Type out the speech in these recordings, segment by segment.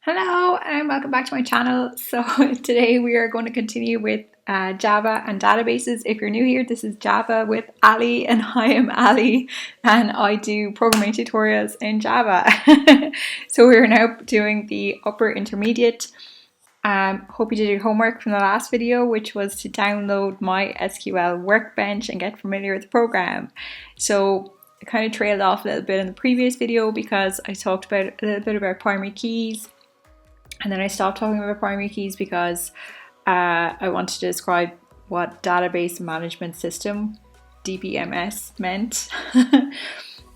Hello and welcome back to my channel. So today we are going to continue with Java and databases. If you're new here, this is Java with Ali and I am Ali and I do programming tutorials in Java. So we're now doing the upper intermediate. Hope you did your homework from the last video, which was to download MySQL Workbench and get familiar with the program. So I kind of trailed off a little bit in the previous video because I talked about a little bit about primary keys. And then I stopped talking about primary keys because I wanted to describe what database management system, DBMS, meant. And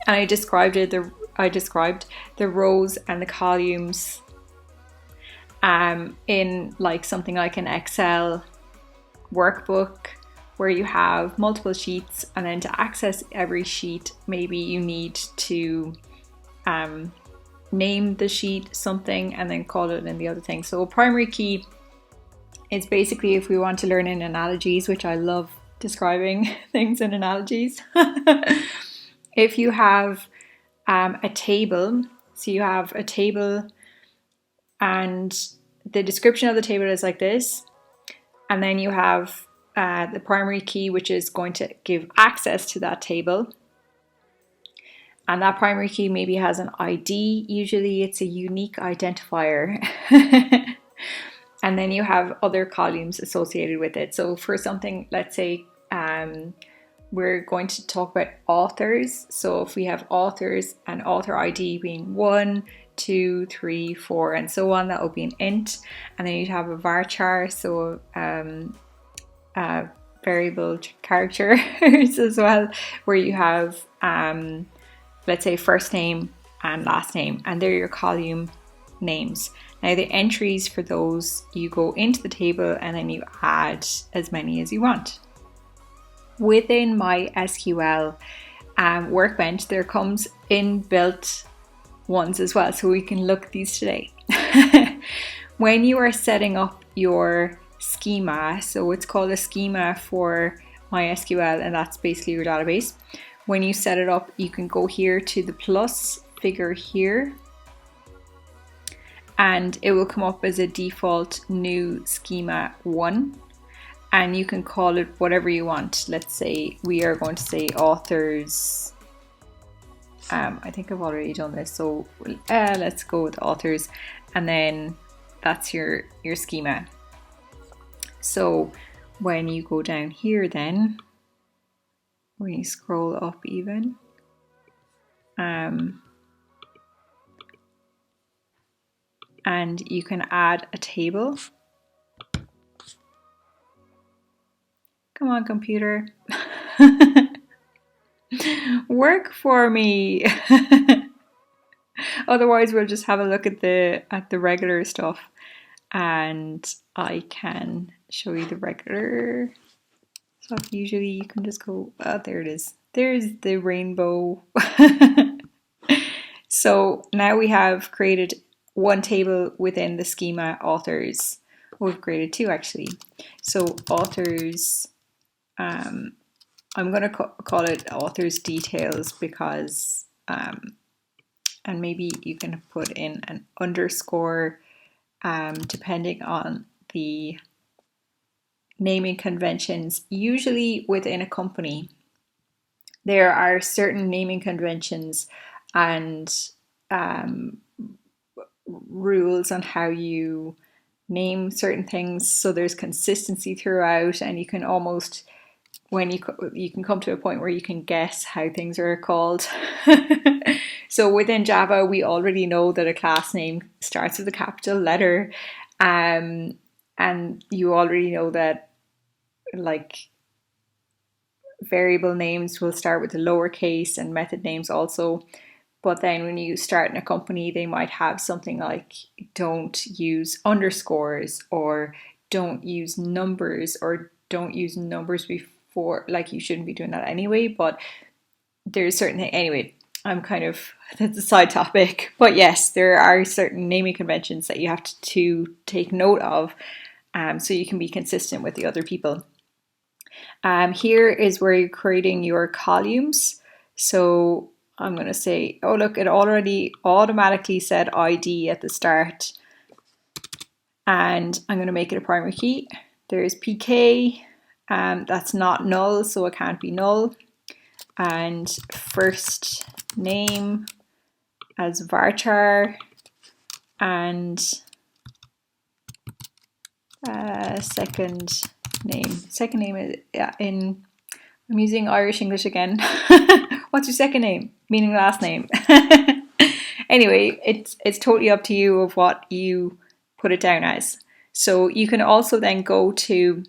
I described the rows and the columns in like something like an Excel workbook where you have multiple sheets, and then to access every sheet, maybe you need to name the sheet something and then call it in the other thing. So a primary key is basically, if we want to learn in analogies, which I love describing things in analogies. If you have a table, so you have a table and the description of the table is like this, and then you have the primary key, which is going to give access to that table. And that primary key maybe has an ID. Usually it's a unique identifier. And then you have other columns associated with it. So for something, let's say we're going to talk about authors. So if we have authors and author ID being 1, 2, 3, 4, and so on, that will be an int. And then you'd have a varchar, so variable characters as well, where you have let's say first name and last name, and they're your column names. Now the entries for those, you go into the table and then you add as many as you want. Within MySQL Workbench, there comes inbuilt ones as well, so we can look at these today. When you are setting up your schema, so it's called a schema for MySQL, and that's basically your database. When you set it up, you can go here to the plus figure here, and it will come up as a default new schema 1, and you can call it whatever you want. Let's say we are going to say authors. I think I've already done this, so let's go with authors, and then that's your schema. So when you go down here, then when you scroll up even, and you can add a table. Come on, computer. Work for me. Otherwise we'll just have a look at the regular stuff, and I can show you the regular stuff. Usually you can just go, oh, there it is. There's the rainbow. So now we have created one table within the schema authors. We've created two actually. So authors, I'm going to call it authors details because, and maybe you can put in an underscore depending on the naming conventions. Usually within a company, there are certain naming conventions and rules on how you name certain things, so there's consistency throughout, and you can almost, when you can come to a point where you can guess how things are called. So within Java, we already know that a class name starts with a capital letter, and you already know that like variable names will start with a lowercase and method names also. But then when you start in a company, they might have something like don't use underscores, or don't use numbers, or don't use numbers before, like you shouldn't be doing that anyway, but there's certain things. Anyway, that's a side topic. But yes, there are certain naming conventions that you have to take note of, so you can be consistent with the other people. Here is where you're creating your columns. So I'm going to say, oh look, it already automatically said ID at the start. and I'm going to make it a primary key. There's PK, that's not null, so it can't be null. And first name as varchar, and second name. Second name is I'm using Irish English again. What's your second name? Meaning last name. Anyway, it's totally up to you of what you put it down as. So you can also then go to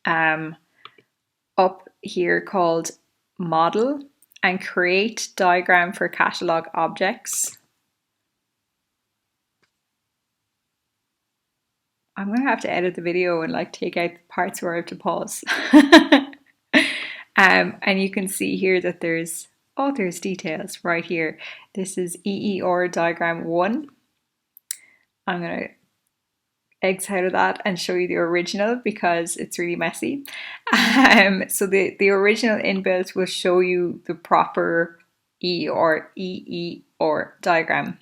up here called model and create diagram for catalog objects. I'm going to have to edit the video and like take out the parts where I have to pause. And you can see here that there's details right here. This is EER diagram 1. I'm going to exit out of that and show you the original because it's really messy. So the original inbuilt will show you the proper EER diagram.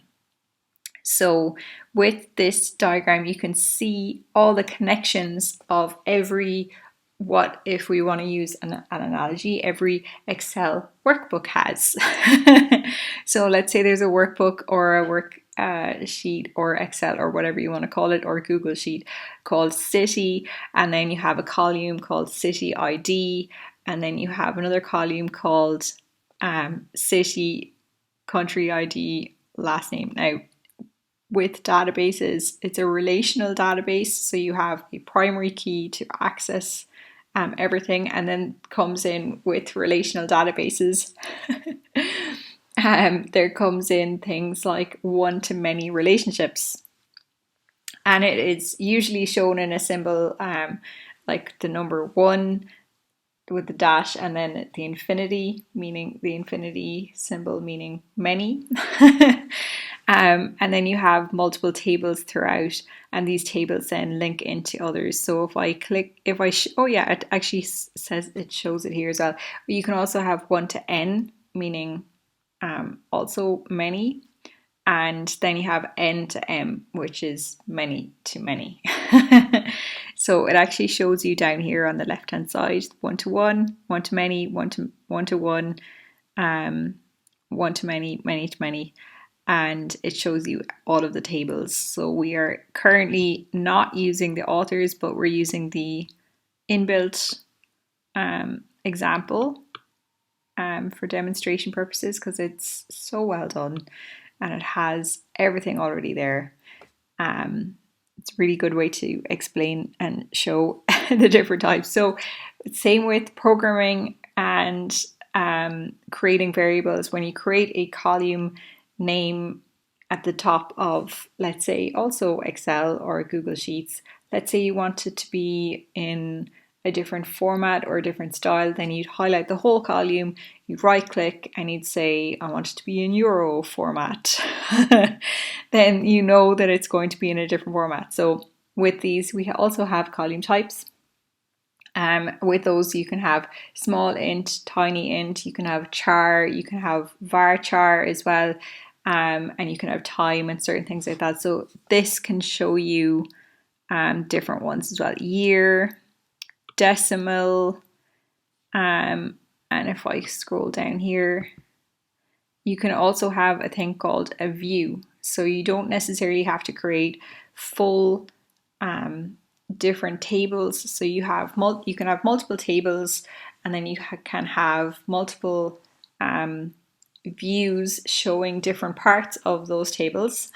So with this diagram, you can see all the connections of every, what if we want to use an analogy, every Excel workbook has. So let's say there's a workbook or a work sheet or Excel or whatever you want to call it, or Google Sheet called City, and then you have a column called City ID, and then you have another column called City Country ID last name. Now, with databases, it's a relational database, so you have a primary key to access everything, and then comes in with relational databases. There comes in things like one-to-many relationships, and it is usually shown in a symbol like the number 1 with the dash, and then the infinity, meaning the infinity symbol meaning many. And then you have multiple tables throughout, and these tables then link into others. So if I click, oh yeah, it actually says, it shows it here as well. But you can also have 1 to n, meaning also many, and then you have n to m, which is many to many. So it actually shows you down here on the left hand side 1 to 1, 1 to many, 1 to 1, 1 to many, many to many, and it shows you all of the tables. So we are currently not using the authors, but we're using the inbuilt example for demonstration purposes, because it's so well done and it has everything already there. It's a really good way to explain and show the different types. So same with programming and creating variables. When you create a column name at the top of, let's say, also Excel or Google Sheets, let's say you want it to be in a different format or a different style, then you'd highlight the whole column, you'd right click and you'd say, I want it to be in Euro format. Then you know that it's going to be in a different format. So with these, we also have column types. With those, you can have small int, tiny int, you can have char, you can have varchar as well, and you can have time and certain things like that. So this can show you different ones as well. Year, decimal, and if I scroll down here, you can also have a thing called a view. So you don't necessarily have to create full different tables. So you have you can have multiple tables, and then you can have multiple views showing different parts of those tables,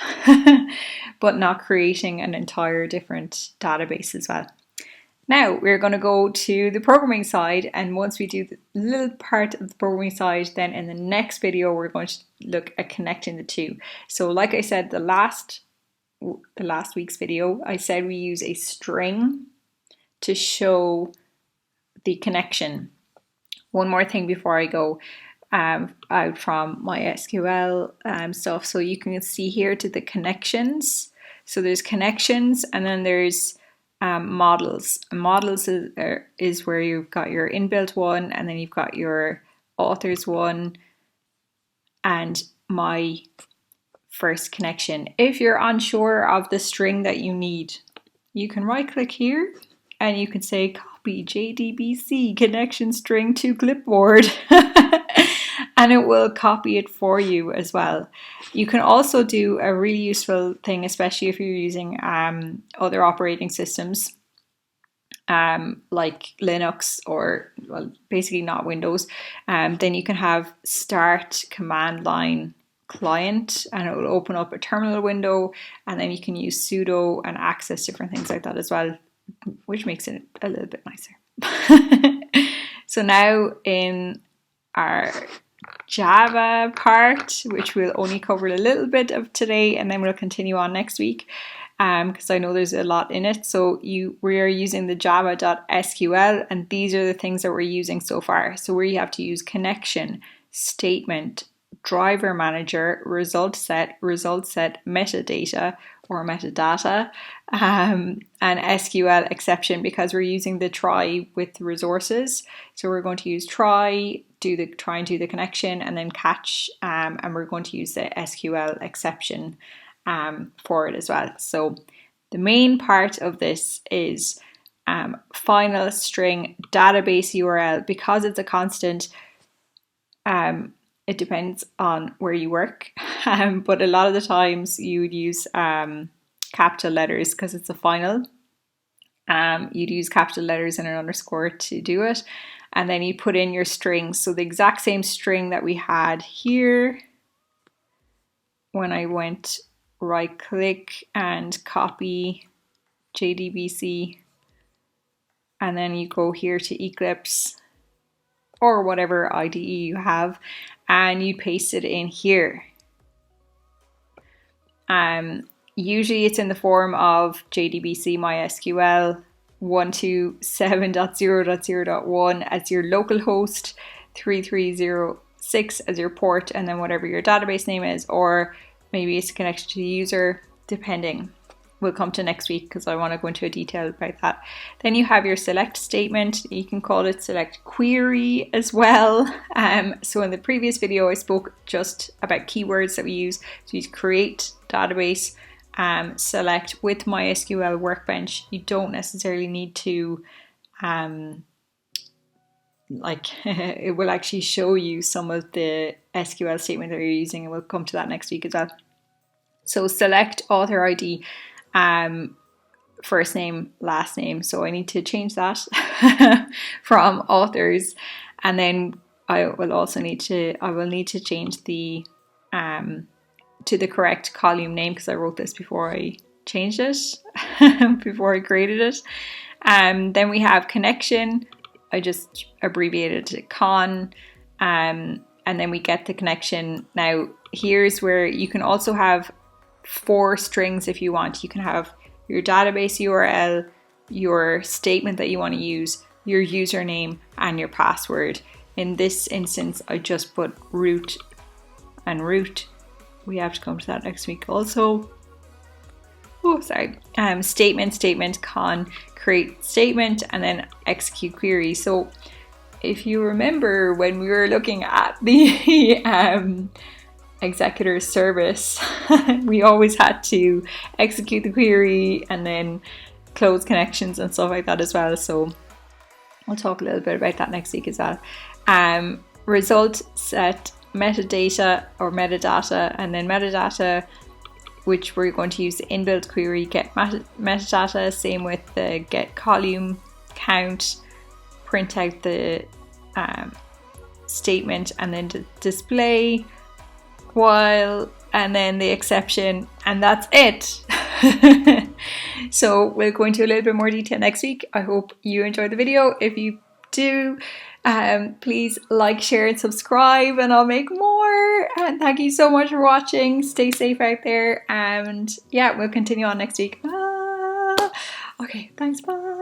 but not creating an entire different database as well. Now we're going to go to the programming side, and once we do the little part of the programming side, then in the next video we're going to look at connecting the two. So like I said, the last week's video, I said we use a string to show the connection. One more thing before I go out from MySQL stuff. So you can see here to the connections. So there's connections, and then there's models. And models is where you've got your inbuilt one, and then you've got your authors one, and my first connection. If you're unsure of the string that you need, you can right click here and you can say copy JDBC connection string to clipboard and it will copy it for you as well. You can also do a really useful thing, especially if you're using other operating systems like Linux or, well, basically not Windows. Then you can have start command line client and it will open up a terminal window, and then you can use sudo and access different things like that as well, which makes it a little bit nicer. So now in our Java part, which we'll only cover a little bit of today, and then we'll continue on next week because I know there's a lot in it. So we are using the java.sql, and these are the things that we're using so far. So where you have to use connection, statement, driver manager, result set, metadata or metadata, and SQL exception, because we're using the try with resources. So we're going to use try and do the connection, and then catch, and we're going to use the SQL exception for it as well. So the main part of this is final string database URL. Because it's a constant, it depends on where you work, but a lot of the times you would use capital letters because it's a final. You'd use capital letters and an underscore to do it, and then you put in your strings. So the exact same string that we had here, when I went right click and copy JDBC, and then you go here to Eclipse or whatever IDE you have, and you paste it in here. Usually it's in the form of JDBC MySQL 127.0.0.1 as your local host, 3306 as your port, and then whatever your database name is, or maybe it's connected to the user, depending. We'll come to next week because I want to go into a detail about that. Then you have your select statement. You can call it select query as well. So in the previous video, I spoke just about keywords that we use. So you create database, select with MySQL Workbench. You don't necessarily need to, it will actually show you some of the SQL statement that you're using, and we'll come to that next week as well. So select author ID. First name, last name. So I need to change that from authors, and then I will need to change the to the correct column name, because I wrote this before I changed it, before I created it. Then we have connection. I just abbreviated to con, and then we get the connection. Now here's where you can also have 4 strings if you want. You can have your database URL, your statement that you want to use, your username, and your password. In this instance, I just put root and root. We have to come to that next week also. Oh, sorry. Statement, con, create statement, and then execute query. So if you remember when we were looking at the executor service, we always had to execute the query and then close connections and stuff like that as well. So I'll talk a little bit about that next week as well. Result set metadata or metadata, and then metadata, which we're going to use the inbuilt query get metadata. Same with the get column count, print out the statement, and then display while, and then the exception, and that's it. So we'll go into a little bit more detail next week. I hope you enjoyed the video. If you do, please like, share, and subscribe, and I'll make more. And thank you so much for watching. Stay safe out there, and yeah, we'll continue on next week. Okay, thanks, bye.